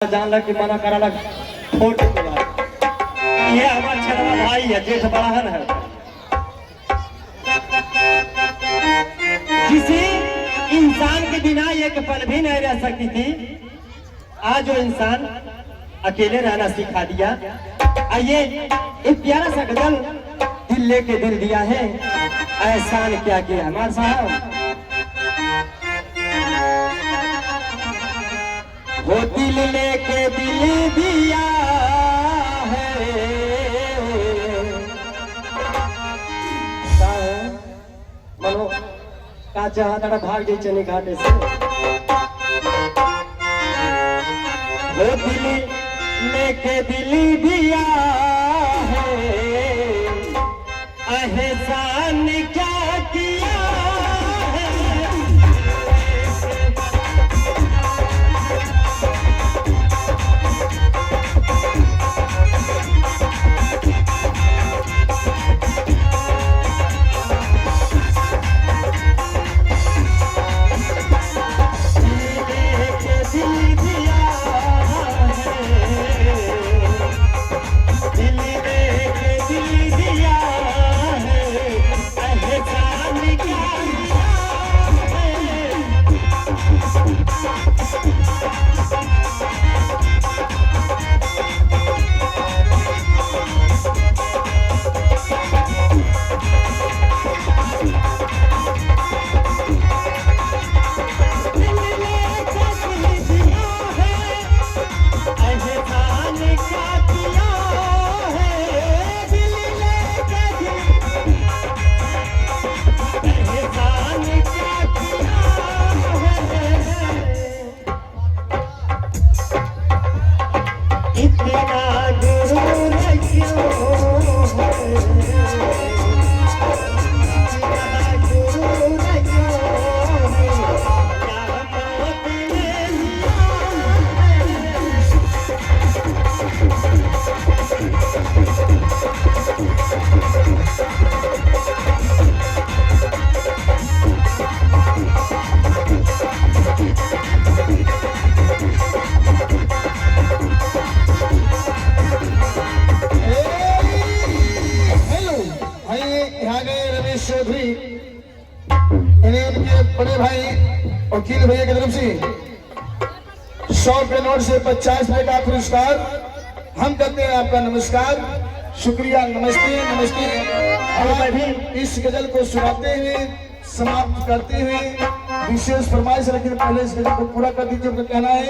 जान लग कि मना करा लग छोटे के बाद ये हमारा छड़वा भाई है, जेठ बड़हन है। किसी इंसान के बिना एक पल भी नहीं रह सकती थी, आज जो इंसान अकेले रहना सिखा दिया। आइए एक प्यारा सा गजल दिल लेके दिल दिया है, एहसान क्या किया हमारे साहब। वो दिल लेके दिल दिया है, मनो का चाह तारा भाग जाई चने घाटे से। वो दिल लेके दिल दिया है, एहसान क्या किया है। बड़े भाई वकील भैया की तरफ से 100 के नोट से 50 रुपए का पुरस्कार हम करते हैं। आपका नमस्कार, शुक्रिया, नमस्ते नमस्ते। और मैं भी इस गजल को सुनाते हुए समाप्त करते हुए विशेष फरमाइश, लेकिन पहले इस गजल को पूरा कर दीजिए, उनका कहना है।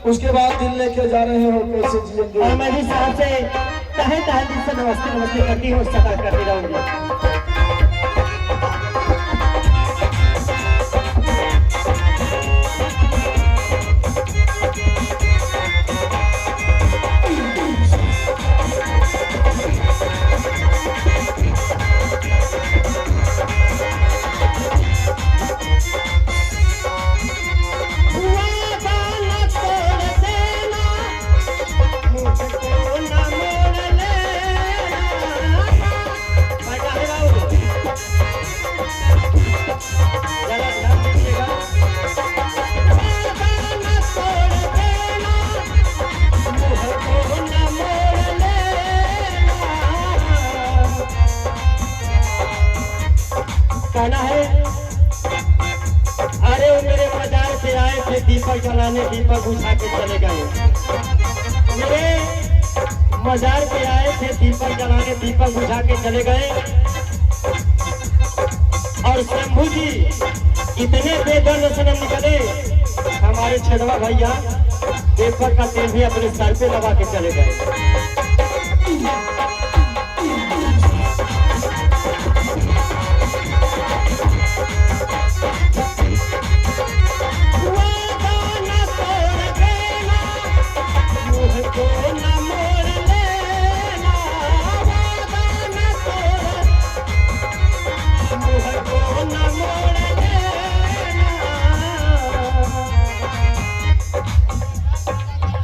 उसके बाद दिल लेके जा रहे हो कैसे जिएंगे। और मैं भी साहब से तहे तहे दिल से नमस्ते नमस्ते करती हूँ, सदा करती रहूंगी। कहना है, अरे मेरे बाजार से आए थे दीपक जलाने, दीपक बुझा के चले गए। मेरे बाजार पे आए थे दीपक जलाने, दीपक बुझा के चले गए। और शंभू जी इतने बेदर्द सनम निकले, हमारे छड़वा भैया दीपक का तेल भी अपने सर पे लगा के चले गए।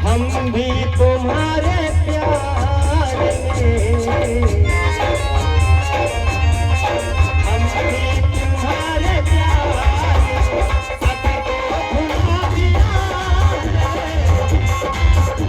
हम भी तुम्हारे प्यार में, हम भी तुम्हारे प्यार में,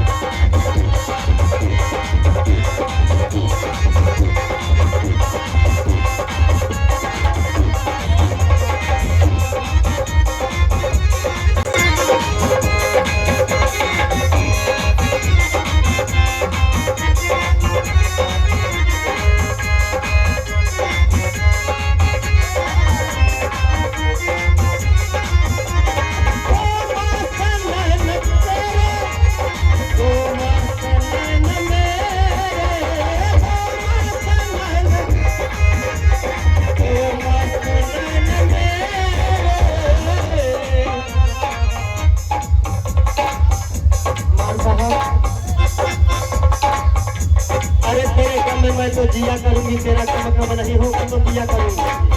तो जिया करूंगी, तेरा कम कम नहीं होगा तो किया करूंगी।